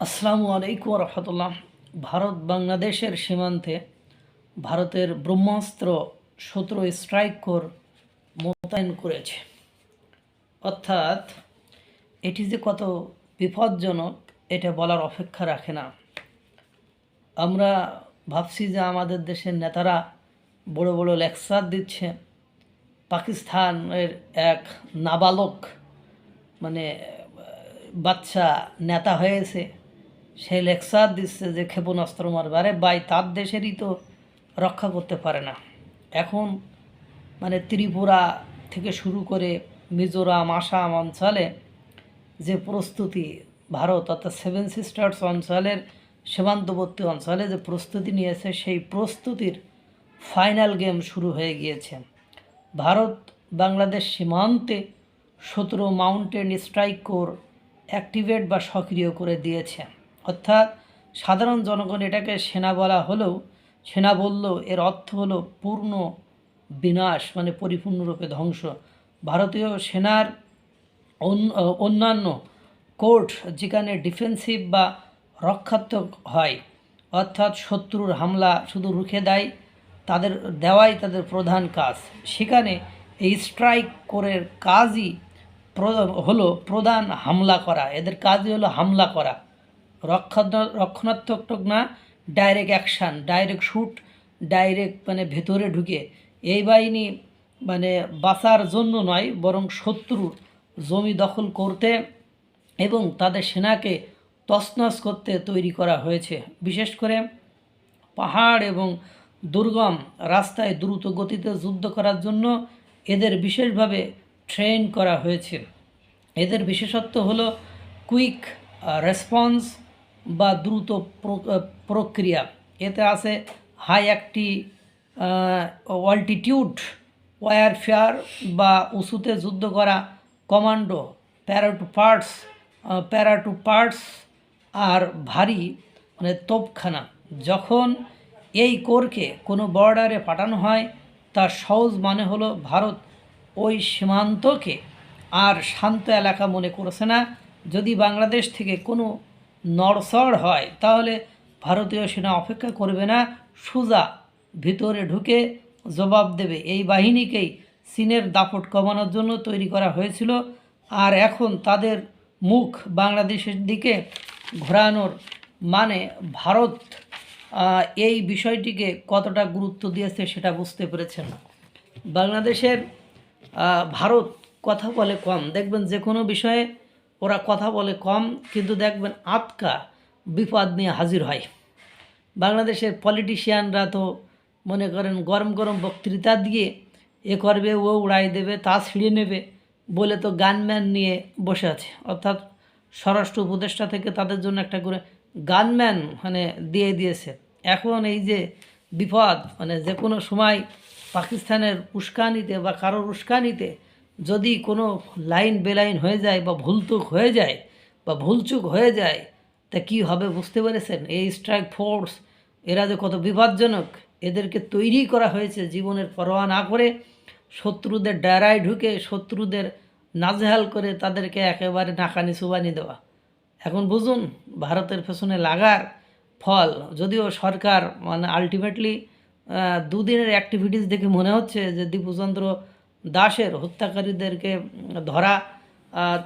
আসসালামু আলাইকুম রহমতুল্লাহ। ভারত বাংলাদেশের সীমান্তে ভারতের ব্রহ্মাস্ত্র 17 স্ট্রাইক কোর মোতায়েন করেছে। অর্থাৎ এটি যে কত বিপজ্জনক এটা বলার অপেক্ষা রাখে না। আমরা ভাবছি যে আমাদের দেশের নেতারা বড় বড় লেকচার দিচ্ছে। পাকিস্তানের এক নাবালক বাচ্চা নেতা হয়েছে, সে লেকচার দিচ্ছে যে ক্ষেপণাস্ত্র মারবে। আরে ভাই, তার দেশেরই তো রক্ষা করতে পারে না। এখন ত্রিপুরা থেকে শুরু করে মিজোরাম, আসাম অঞ্চলে যে প্রস্তুতি ভারত অর্থাৎ 7 সিস্টার্স অঞ্চলের সীমান্তবর্তী অঞ্চলে যে প্রস্তুতি নিয়েছে, সেই প্রস্তুতির ফাইনাল গেম শুরু হয়ে গিয়েছে। ভারত বাংলাদেশ সীমান্তে 17 মাউন্টেন স্ট্রাইক কোর অ্যাক্টিভেট বা সক্রিয় করে দিয়েছে। অর্থাৎ সাধারণ জনগণ এটাকে সেনা বলা হলেও, সেনা বললেও এর অর্থ হলো পূর্ণ বিনাশ, পরিপূর্ণরূপে ধ্বংস। ভারতীয় সেনার অন্যান্য কোর্ট যেখানে ডিফেন্সিভ বা রক্ষাত্মক হয়, অর্থাৎ শত্রুর হামলা শুধু রুখে দেওয়াই তাদের প্রধান কাজ, সেখানে এই স্ট্রাইক কোরের কাজই হলো প্রধান হামলা করা। এদের কাজই হলো হামলা করা, রক্ষণাত্মক না, direct action, direct shoot, direct ভেতরে ঢুকে। এই বাহিনী বাঁচার জন্য নয়, বরং শত্রুর জমি দখল করতে এবং তাদের সেনাকে তছনছ করতে তৈরি করা হয়েছে। বিশেষ করে পাহাড় এবং দুর্গম রাস্তায় দ্রুত গতিতে যুদ্ধ করার জন্য এদের বিশেষভাবে ট্রেন করা হয়েছে। এদের বিশেষত্ব হলো কুইক রেসপন্স বা দ্রুত প্রক্রিয়া। এতে আছে হাই অল্টিটিউড ওয়ারফেয়ার বা উঁচুতে যুদ্ধ করা, কমান্ডো, প্যারা টু পার্টস আর ভারী তোপখানা। যখন এই কোরকে কোনো বর্ডারে পাঠানো হয়, তার সহজ হলো ভারত ওই সীমান্তকে আর শান্ত এলাকা মনে করছে না। যদি বাংলাদেশ থেকে কোনো নড়চড় হয়, তাহলে ভারতীয় সেনা অপেক্ষা করবে না, সোজা ভিতরে ঢুকে জবাব দেবে। এই বাহিনীকেই চীনের দাপট কমানোর জন্য তৈরি করা হয়েছিল, আর এখন তাদের মুখ বাংলাদেশের দিকে ঘোরানোর ভারত এই বিষয়টিকে কতটা গুরুত্ব দিয়েছে সেটা বুঝতে পেরেছেন। বাংলাদেশের ভারত কথা বলে কম, দেখবেন যে কোনো বিষয়ে ওরা কথা বলে কম, কিন্তু দেখবেন আটকা বিপদ নিয়ে হাজির হয়। বাংলাদেশের পলিটিশিয়ানরা তো মনে করেন গরম গরম বক্তৃতা দিয়ে এ করবে, ও উড়াই দেবে, তা ছিঁড়ে নেবে বলে তো গানম্যান নিয়ে বসে আছে। অর্থাৎ স্বরাষ্ট্র উপদেষ্টা থেকে তাদের জন্য একটা করে গানম্যান দিয়ে দিয়েছে। এখন এই যে বিপদ, যে কোনো সময় পাকিস্তানের উস্কানিতে বা কারোর উস্কানিতে যদি কোনো লাইন বেলাইন হয়ে যায় বা ভুলচুক হয়ে যায় তা কী হবে বুঝতে পেরেছেন? এই স্ট্রাইক ফোর্স এরা যে কত বিপজ্জনক, এদেরকে তৈরি করা হয়েছে জীবনের পরোয়া না করে, শত্রুদের ডেরায় ঢুকে শত্রুদের নাজেহাল করে তাদেরকে একেবারে নাকানি চুবানি দেওয়া। এখন বুঝুন ভারতের পেছনে লাগার ফল। যদিও সরকার আলটিমেটলি দুদিনের অ্যাক্টিভিটিস দেখে মনে হচ্ছে যে দীপুচন্দ্র দাসের হত্যাকারীদেরকে ধরা,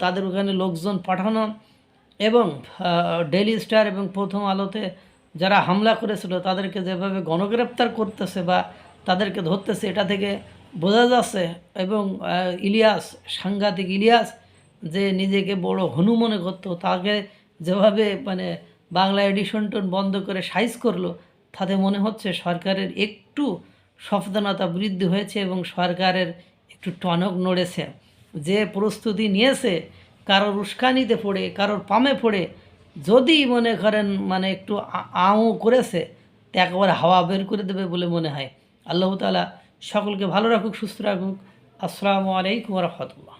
তাদের ওখানে লোকজন পাঠানো এবং ডেইলি স্টার এবং প্রথম আলোতে যারা হামলা করেছিল তাদেরকে যেভাবে গণগ্রেপ্তার করতেছে বা তাদেরকে ধরতেছে, এটা থেকে বোঝা যাচ্ছে। এবং ইলিয়াস, সাংঘাতিক ইলিয়াস, যে নিজেকে বড় হনু মনে করতো, তাকে যেভাবে বাংলা এডিশনটন বন্ধ করে সাইজ করলো, তাতে মনে হচ্ছে সরকারের একটু সচেতনতা বৃদ্ধি হয়েছে এবং সরকারের একটু টনক নড়েছে। যে প্রস্তুতি নিয়েছে, কারোর উস্কানিতে পড়ে, কারোর পামে পড়ে যদি মনে করেন একটু আও করেছে, তা একেবারে হাওয়া বের করে দেবে বলে মনে হয়। আল্লাহ তাআলা সকলকে ভালো রাখুক, সুস্থ রাখুক। আসসালামু আলাইকুম ওয়া রাহমাতুল্লাহ।